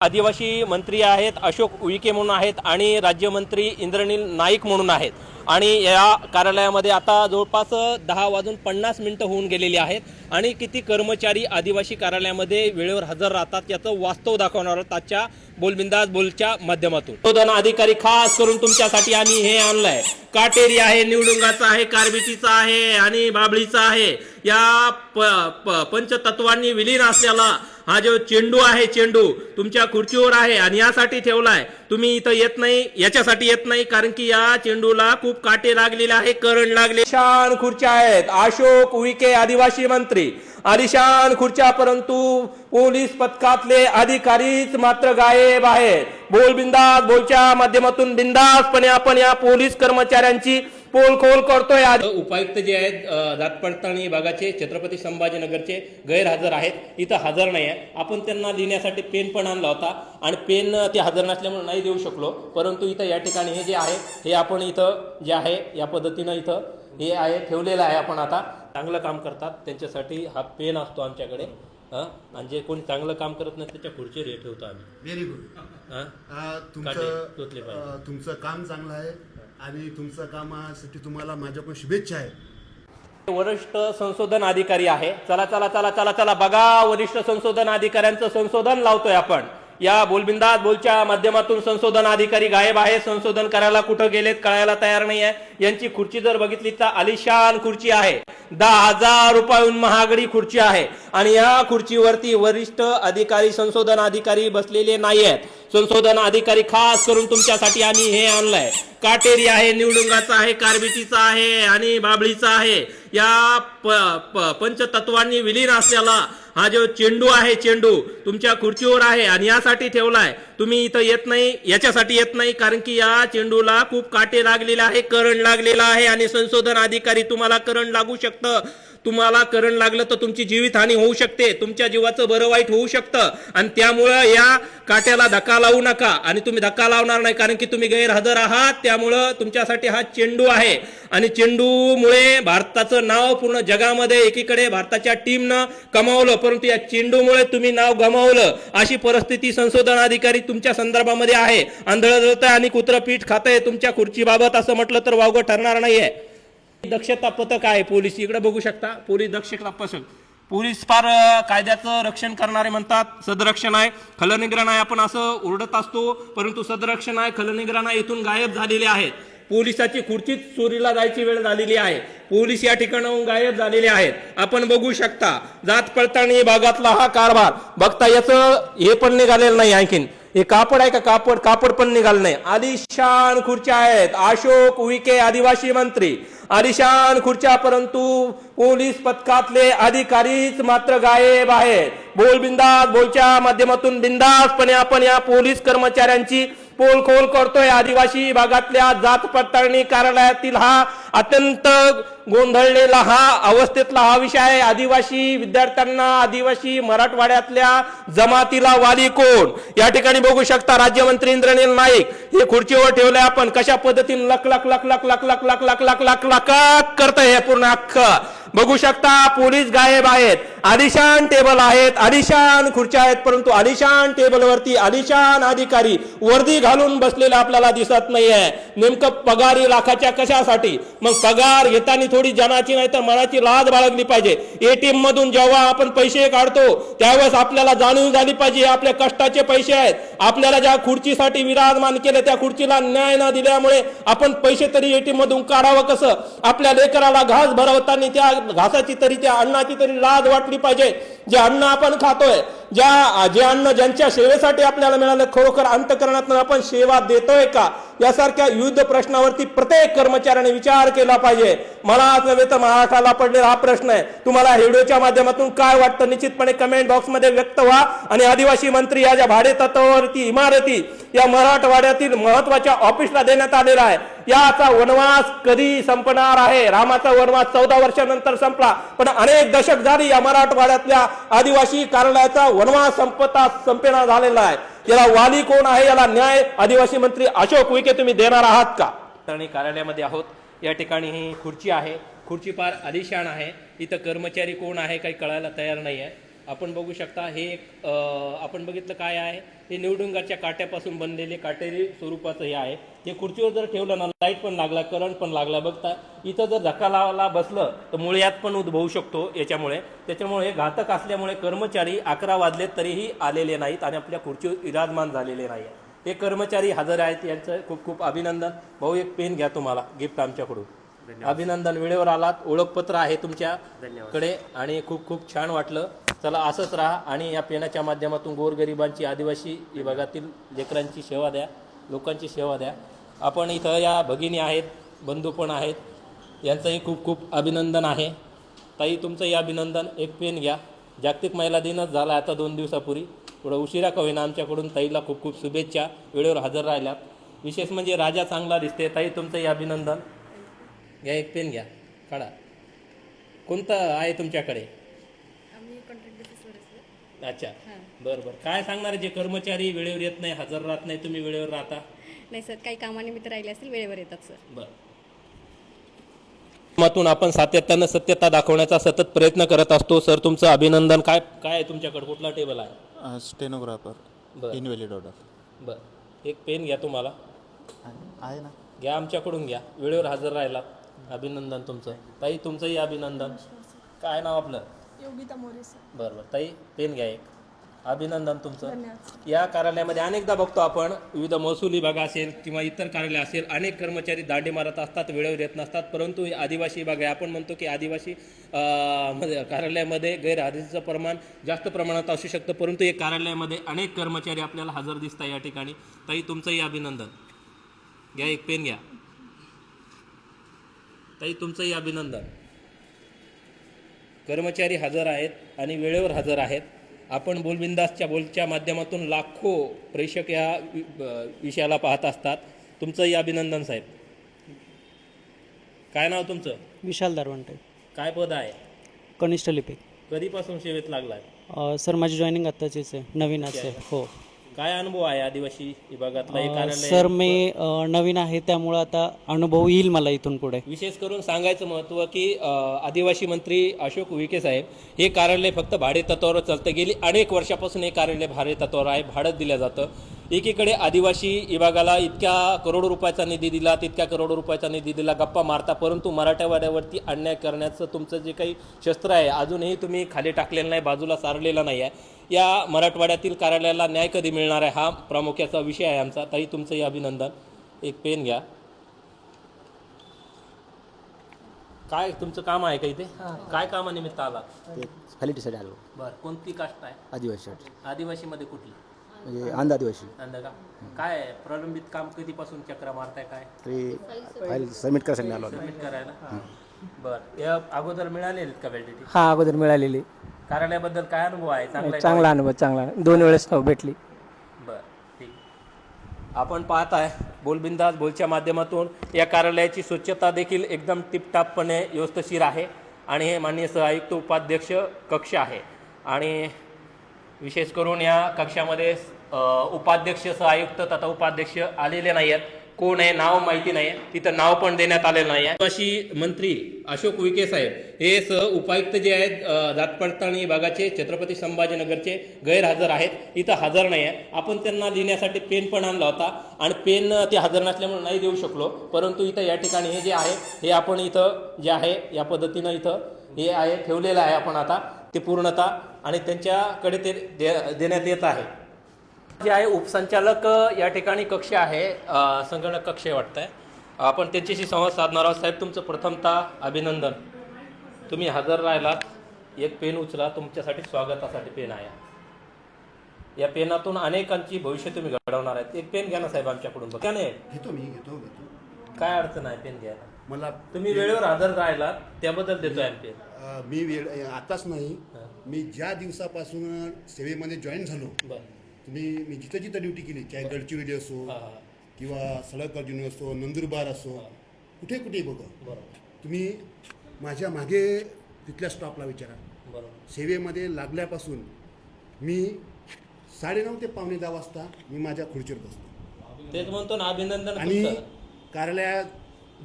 आदिवासी मंत्री आहेत, अशोक उईके म्हणून आहेत आणि राज्यमंत्री इंद्रनील नाईक म्हणून आहेत। आणि या कार्यालयामध्ये आता जवळपास 10:50 होऊन गेलेली आहेत आणि किती कर्मचारी आदिवासी कार्यालयामध्ये वेळेवर हजर राहतात याचं वास्तव दाखवणार ताच्या बोलबिंदास बोलच्या माध्यमातून। संशोधन अधिकारी खास करून तुमच्यासाठी आम्ही हे आणलंय। काटेरी आहे, निवडुंगाचा आहे, कार्बिटीचा आहे आणि बाबळीचा आहे। या पंचतत्वांनी विलीन असलेला हा जो चेंडू आहे, चेंडू तुमच्या खुर्चीवर आहे आणि यासाठी ठेवलाय। तुम्ही इथं येत नाही, याच्यासाठी येत नाही कारण की या चेंडूला खूप काटे लागलेले आहे, करंट लागले। शान खुर्च्या आहेत, अशोक उईके आदिवासी मंत्री आलिशान खुर्च्या, परंतु पोलीस पथकातले अधिकारीच मात्र गायब आहेत। बोलबिंदास बोलच्या माध्यमातून बिंदासपणे आपण या पोलीस कर्मचाऱ्यांची पोलखोल करतोय। उपायुक्त जे आहेत जात पडताळणी विभागाचे छत्रपती संभाजीनगरचे गैरहजर आहेत, इथं हजर नाही आहे। आपण त्यांना लिहिण्यासाठी पेन पण आणला होता आणि पेन ते हजर नसल्यामुळे नाही देऊ शकलो, परंतु इथं या ठिकाणी हे जे आहे हे आपण इथं जे आहे या पद्धतीनं इथं हे आहे ठेवलेलं आहे। आपण आता चांगलं काम करतात त्यांच्यासाठी हा पेन असतो आमच्याकडे, आणि जे कोणी चांगलं काम करत नाही त्याच्या खुर्चीवर हे ठेवतो आम्ही। Very good. तुमचं काम चांगलं आहे आणि तुमच्या कामासाठी तुम्हाला माझ्याकडून शुभेच्छा आहे। वरिष्ठ संशोधन अधिकारी आहे, चला चला चला चला चला बघा, वरिष्ठ संशोधन अधिकाऱ्यांचं संशोधन लावतोय आपण या बोलबिंदास बोलच्या माध्यमातून। संशोधन अधिकारी गायब आहे, संशोधन करायला कुठं गेलेत कळायला तयार नाही आहे। यांची खुर्ची जर बघितली तर आलिशान खुर्ची आहे, 10,000 रुपयाहून महागडी खुर्ची आहे आणि या खुर्चीवरती वरिष्ठ अधिकारी संशोधन अधिकारी बसलेले नाही आहेत। संशोधन अधिकारी खास करून तुमच्यासाठी आम्ही हे आणलंय। काटेरी आहे, निवडुंगाचा आहे, कार्बिटीचा आहे आणि बाबळीचा आहे। या पंचतत्वांनी विलीन असलेला हा जो चेंडू आहे, चेंडू तुमच्या खुर्चीवर आहे आणि यासाठी ठेवलाय। तुम्ही इथं येत नाही, याच्यासाठी येत नाही कारण की या चेंडूला खूप काटे लागलेले आहे, करंट लागलेला आहे आणि संशोधन अधिकारी तुम्हाला करंट लागू शकतं। तुम्हाला करंट लागलं तर तुमची जीवितहानी होऊ शकते, तुमच्या जीवाचं बरं वाईट होऊ शकतं आणि त्यामुळं या काट्याला धक्का लावू नका। आणि तुम्ही धक्का लावणार नाही कारण की तुम्ही गैरहजर आहात, त्यामुळं तुमच्यासाठी हा चेंडू आहे आणि चेंडूमुळे भारताचं नाव पूर्ण जगामध्ये एकीकडे भारताच्या टीमनं कमावलं, परंतु या चेंडूमुळे तुम्ही नाव गमावलं, अशी परिस्थिती संशोधन अधिकारी तुमच्या संदर्भामध्ये आहे। आंधळं जळतंय आणि कुत्रं पीठ खातंय तुमच्या खुर्चीबाबत असं म्हटलं तर वावगं ठरणार नाहीये। दक्षता पथक आहे पोलीस, इकडे बघू शकता पोलीस दक्षता पथक। पोलीस फार कायद्याचं रक्षण करणारे म्हणतात, सदरक्षण आहे, खलनिग्रहण आहे, आपण असं ओरडत असतो, परंतु सदरक्षण आहे, खलनिग्रहण आहे इथून गायब झालेले आहेत। पोलिसाची खुर्चीच चोरीला जायची वेळ झालेली आहे, पोलीस या ठिकाणाहून गायब झालेले आहेत। आपण बघू शकता जात पडताळणी भागातला हा कारभार बघता, याचं हे पण निघालेलं नाही, आणखीन हे कापड आहे का, कापड पण निघालं नाही। आलिशान खुर्च्या आहेत, अशोक उईके आदिवासी मंत्री आलिशान खुर्च्या, परंतु पोलीस पथकातले अधिकारीच मात्र गायब आहेत। बोलबिंदास बोलच्या माध्यमातून बिंदासपणे आपण या पोलीस कर्मचाऱ्यांची पोलखोल करतोय। आदिवासी भागातल्या जात पडताळणी कार्यालयातील हा अत्यंत गोंधळलेला हा अवस्थेतला हा विषय आहे। आदिवासी विद्यार्थ्यांना, आदिवासी मराठवाड्यातल्या जमातीला वाली कोण या ठिकाणी बघू शकता। राज्यमंत्री इंद्रनील नाईक हे खुर्चीवर ठेवले, आपण कशा पद्धतीने लक लक लक लक लक लक लक लक लक लक लक करतंय हे पूर्ण अख्खं बघू शकता। पोलीस गायब आहेत, आलिशान टेबल आहेत, आलिशान खुर्च्या आहेत, परंतु आलिशान टेबलवरती आलिशान अधिकारी वर्दी घालून बसलेले आपल्याला दिसत नाहीये। नेमकं पगारी लाखाच्या कशासाठी? मग पगार घेताना थोडी जनाची नाही तर मनाची लाज बाळगली पाहिजे। एटीएम मधून जेव्हा आपण पैसे काढतो त्यावेळेस आपल्याला जाणीव झाली पाहिजे आपल्या कष्टाचे पैसे आहेत। आपल्याला ज्या खुर्चीसाठी विराजमान केले त्या खुर्चीला न्याय न दिल्यामुळे आपण पैसे तरी एटीएम मधून काढावं कसं? आपल्या लेकराला घास भरवताना त्या घासाची तरी, त्या अन्नाची तरी लाज वाटली पाहिजे। जे अन्न आपण खातोय, जे अन्न ज्यांच्या सेवेसाठी आपल्याला मिळालं, खरोखर अंतःकरणातून आपण सेवा देतोय का? यासारख्या विविध प्रश्नावरती प्रत्येक कर्मचाऱ्याने विचार केला पाहिजे। मला आज नव्हे तर महाराष्ट्राला पडलेला हा प्रश्न आहे। तुम्हाला व्हिडिओच्या माध्यमातून काय वाटतं निश्चितपणे कमेंट बॉक्स मध्ये व्यक्त व्हा। आणि आदिवासी मंत्री या ज्या भाडे तत्वावरती इमारती या मराठवाड्यातील महत्वाच्या ऑफिसला देण्यात आलेला आहे, याचा वनवास कधी संपणार आहे? रामाचा वनवास 14 वर्षानंतर संपला, पण अनेक दशक झाली या मराठवाड्यातल्या आदिवासी कार्यालयाचा वनवास संपेना झालेला आहे। याला वाली कोण आहे? याला न्याय आदिवासी मंत्री अशोक उईके तुम्ही देणार आहात का? कार्यालयामध्ये आहोत, या ठिकाणी ही खुर्ची आहे, खुर्ची फार आलिशान आहे, इथं कर्मचारी कोण आहे काही कळायला तयार नाही आहे। आपण बघू शकता हे एक आपण बघितलं काय आहे, हे निवडुंगाच्या काट्यापासून बनलेले काटेरी स्वरूपाचं हे आहे. हे खुर्चीवर जर ठेवलं ना, लाईट पण लागला, करंट पण लागला, बघता इथं जर धक्का लावायला बसलं तर मुळ्यात पण उद्भवू शकतो याच्यामुळे. त्याच्यामुळे हे घातक असल्यामुळे कर्मचारी 11 वाजले तरीही आलेले नाहीत आणि आपल्या खुर्चीवर विराजमान झालेले नाही. हे कर्मचारी हजर आहेत, यांचं खूप खूप अभिनंदन. भाऊ एक पेन घ्या, तुम्हाला गिफ्ट आमच्याकडून. अभिनंदन, वेळेवर आलात, ओळखपत्र आहे तुमच्याकडे आणि खूप खूप छान वाटलं. चला असंच राहा आणि या पेनाच्या माध्यमातून गोरगरिबांची, आदिवासी विभागातील लेकरांची सेवा द्या, लोकांची सेवा द्या. आपण इथं या भगिनी आहेत, बंधू पण आहेत, यांचंही खूप खूप अभिनंदन आहे. ताई तुमचंही अभिनंदन. एक पेन घ्या. जागतिक महिला दिनच झाला आता 2 दिवसापूर्वी, थोडं उशिरा का होईना आमच्याकडून ताईला खूप खूप शुभेच्छा, वेळेवर हजर राहिल्यात. विशेष म्हणजे राजा चांगला दिसते. ताई तुमचंही अभिनंदन. घ्या, एक पेन घ्या, काढा. कोणतं आहे तुमच्याकडे? अच्छा, बरं बरं. काय सांगणार जे कर्मचारी वेळेवर येत नाही, हजर राहत नाही, तुम्ही वेळेवर राहता? नाही सर, काही कामानिमित्त राहिले असतील, वेळेवर येतात सर. बरं. माध्यमातून आपण सातत्यानं सत्यता दाखवण्याचा सतत प्रयत्न करत असतो. सर तुमचं अभिनंदन. काय काय आहे तुमच्याकडे, कुठला टेबल आहे? Stenographer, invalid order. बरं, एक पेन घ्या, तुम्हाला आहे ना? घ्या, आमच्याकडून घ्या, वेळेवर हजर राहिलात, अभिनंदन तुमचं. ताई तुमचंही अभिनंदन. काय नाव आपलं? योगिता मोरे सर. बरं बरं. ताई पेन घ्या एक, अभिनंदन तुमचं. या कार्यालयामध्ये अनेकदा बघतो आपण, विविध महसूल विभाग असेल किंवा इतर कार्यालय असेल, अनेक कर्मचारी दांडी मारत असतात, वेळेवर येत नसतात. परंतु हे आदिवासी विभाग आहे, आपण म्हणतो की आदिवासी कार्यालयामध्ये गैरहजेरीचं प्रमाण जास्त प्रमाणात असू शकतं, परंतु या कार्यालयामध्ये अनेक कर्मचारी आपल्याला हजर दिसतात या ठिकाणी. ताई तुमचंही अभिनंदन. घ्या, एक पेन घ्या. ताई तुमचंही अभिनंदन. कर्मचारी हजर आहेत आणि वेळेवर हजर आहेत. आपण बोलबिंदासच्या बोलच्या माध्यमातून लाखो प्रेक्षक या विषयाला पाहत असतात. तुमचंही अभिनंदन साहेब. काय नाव तुमचं? विशाल दारवंटे. काय पद आहे? कनिष्ठ लिपिक. कधीपासून सेवेत लागलाय? सर माझी जॉईनिंग आत्ताचीच आहे, नवीनच आहे. हो. काय अनुभव आहे आदिवासी विभागातला? हे कार्यालय सर मी नवीन आहे, त्यामुळं आता अनुभव येईल मला इथून पुढे. विशेष करून सांगायचं महत्त्व की आदिवासी मंत्री अशोक उईके साहेब, हे कार्यालय फक्त भाडे तत्वावर चालतं. गेली अनेक वर्षापासून हे कार्यालय भाडे तत्वावर आहे, भाडं दिलं जातं. एकीकडे आदिवासी विभागाला इतक्या करोडो रुपयाचा निधी दिला, तितक्या करोडो रुपयाचा निधी दिला, गप्पा मारता, परंतु मराठवाड्यावरती अन्याय करण्याचं तुमचं जे काही शस्त्र आहे अजूनही तुम्ही खाली टाकलेलं नाही, बाजूला सारलेला नाही आहे. या मराठवाड्यातील कार्यालयाला न्याय कधी मिळणार आहे, हा प्रामुख्याचा विषय आहे आमचा. ताई तुमचंही अभिनंदन. एक पेन घ्या. काय तुमचं काम आहे का इथे? काय कामानिमित्त आला? व्हॅलिडीसाठी आलो. बरं, कोणती कास्ट आहे? आदिवासीसाठी. आदिवासीमध्ये कुठली? म्हणजे अंध आदिवासी. अंदा का? काय प्रलंबित काम कधीपासून चक्र मारताय? काय तरी फाईल सबमिट करायसाठी आलो. सबमिट करायला? बरं, या अगोदर मिळालेली का व्हॅलिडिटी? हा, अगोदर मिळालेली. कार्यालयाबद्दल काय अनुभव आहे? चांगला अनुभव, चांगला. 2 वेळेस भेटली. बरं, ठीक. आपण पाहताय बोलबिंदास बोलच्या माध्यमातून या कार्यालयाची स्वच्छता देखील एकदम टिपटापपणे व्यवस्थित आहे आणि हे माननीय सहआयुक्त उपाध्यक्ष कक्ष आहे. आणि विशेष करून या कक्षामध्ये उपाध्यक्ष, सहआयुक्त तथा उपाध्यक्ष आलेले नाही आहेत. कोण आहे नाव माहिती नाही, तिथं नाव पण देण्यात आलेलं नाही आहे. आदिवासी मंत्री अशोक उईके साहेब हे सह उपायुक्त जे आहेत जात पडताळणी विभागाचे छत्रपती संभाजीनगरचे गैरहजर आहेत, इथं हजर नाही आहे. आपण त्यांना लिहिण्यासाठी पेन पण आणला होता आणि पेन ते हजर नसल्यामुळे नाही देऊ शकलो, परंतु इथं या ठिकाणी हे जे आहे हे आपण इथं जे आहे या पद्धतीनं इथं हे आहे ठेवलेलं आहे आपण आता ते पूर्णतः, आणि त्यांच्याकडे ते देण्यात येत आहे. जे आहे उपसंचालक या ठिकाणी कक्ष आहे, संगणक कक्ष वाटतंय, आपण त्यांच्याशी संवाद साधणार आहोत. साहेब तुमचं प्रथमतः अभिनंदन, तुम्ही हजर राहिलात. एक पेन उचला, तुमच्यासाठी स्वागतासाठी पेन आहे. या पेनातून अनेकांची भविष्य तुम्ही घडवणार आहेत. एक पेन घ्या ना साहेब आमच्याकडून. बघा नाही घेतो मी, घेतो. काय अडचण आहे पेन घ्यायला? मला तुम्ही वेळेवर हजर राहिलात त्याबद्दल देतोय पेन. मी आताच नाही, मी ज्या दिवसापासून सेवेमध्ये जॉईन झालो, मी जिथं जिथं ड्युटी केली, चाहे गडचिरोली असो किंवा सडक अर्जुनी असो, नंदुरबार असो, कुठे कुठे बघा, तुम्ही माझ्या मागे तिथल्या स्टॉपला विचारा. सेवेमध्ये लागल्यापासून मी 9:30 ते 9:45 वाजता मी माझ्या खुर्चीवर बसतो. तेच म्हणतो ना, अभिनंदन. आणि कार्यालयात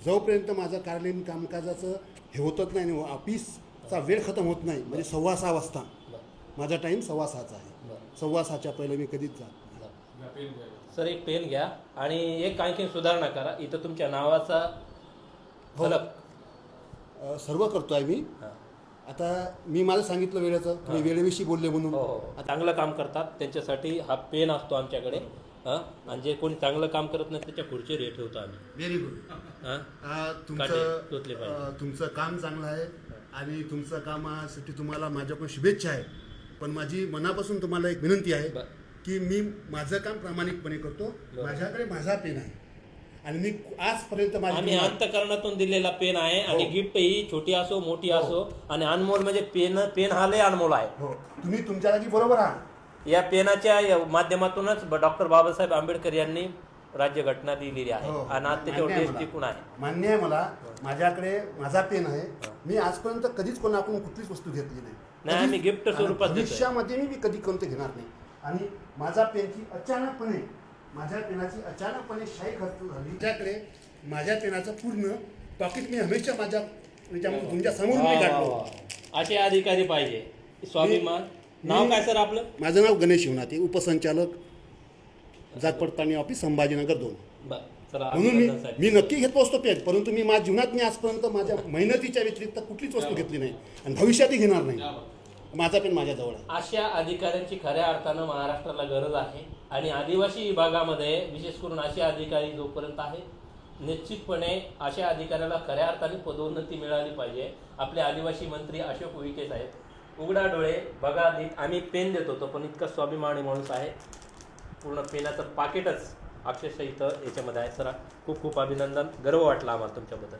जोपर्यंत माझं कार्यालयीन कामकाजाचं हे होतच नाही, ऑफिसचा वेळ खतम होत नाही, म्हणजे 6:15 वाजता माझा टाईम 6:15चा आहे. 6:15च्या पहिले मी कधीच जात नाही. सर एक पेन घ्या आणि एक आणखी सुधारणा करा. इथं तुमच्या नावाचा फलक सर्व करतो आहे मी. आता मी मला सांगितलं वेळेचं, तुम्ही वेळेविषयी बोलले म्हणून. चांगलं काम करतात त्यांच्यासाठी हा पेन असतो आमच्याकडे. आणि जे कोणी चांगलं काम करत नाही त्याच्या खुर्चीवर हे ठेवतो आम्ही. Very good. टोचले पाहिजे. तुमचं काम चांगलं आहे आणि तुमचं कामासाठी तुम्हाला माझ्याकडून शुभेच्छा आहे. पण माझी मनापासून तुम्हाला एक विनंती आहे की मी माझं काम प्रामाणिकपणे करतो. माझ्याकडे माझा पेन आहे आणि मी आजपर्यंत आम्ही अंतकरणातून दिलेला पेन आहे आणि गिफ्ट ही छोटी असो मोठी असो आणि अनमोल म्हणजे पेन हा लय अनमोल आहे. हो, तुम्ही तुमच्या जागी बरोबर आहात. या पेनाच्या माध्यमातूनच डॉक्टर बाबासाहेब आंबेडकर यांनी राज्यघटना दिलेली आहे आणि आज त्याच्यावर देश टिकून आहे. मान्य आहे मला. माझ्याकडे माझा पेन आहे. मी आजपर्यंत कधीच कोणाकडून कुठलीच वस्तू घेतली नाही. आम्ही गिफ्ट स्वरूपात देतोय. भविष्यामध्ये मी कधी कोणते घेणार नाही. आणि माझ्या पेनाची अचानकपणे शाई खर्च झाली. त्याकडे माझ्या पेनाचं पूर्ण टॉकिट मी हमेशा माझ्या तुमच्या समोर मी काढलो. असे अधिकारी पाहिजे. स्वाभिमान. नाव काय सर आपलं? माझं नाव गणेश शिवनाथे, उपसंचालक जात पडताळणी ऑफिस, संभाजीनगर 2. म्हणून मी नक्की घेतो असतो पेन, परंतु मी माझ्या जीवनात मी आजपर्यंत माझ्या मेहनतीच्या व्यतिरिक्त कुठलीच वस्तू घेतली नाही आणि भविष्यातही घेणार नाही. माझा पेन माझ्याजवळ आहे. अशा अधिकाऱ्यांची खऱ्या अर्थानं महाराष्ट्राला गरज आहे आणि आदिवासी विभागामध्ये विशेष करून असे अधिकारी जोपर्यंत आहे निश्चितपणे अशा अधिकाऱ्याला खऱ्या अर्थाने पदोन्नती मिळाली पाहिजे. आपले आदिवासी मंत्री अशोक उईके साहेब, उघडा डोळे बघा नीट. आम्ही पेन देत होतो पण इतका स्वाभिमानी माणूस आहे. पूर्ण पेनाचं पाकिटच अक्षरशः इथं याच्यामध्ये आहे. सर खूप खूप अभिनंदन. गर्व वाटला आम्हाला तुमच्याबद्दल.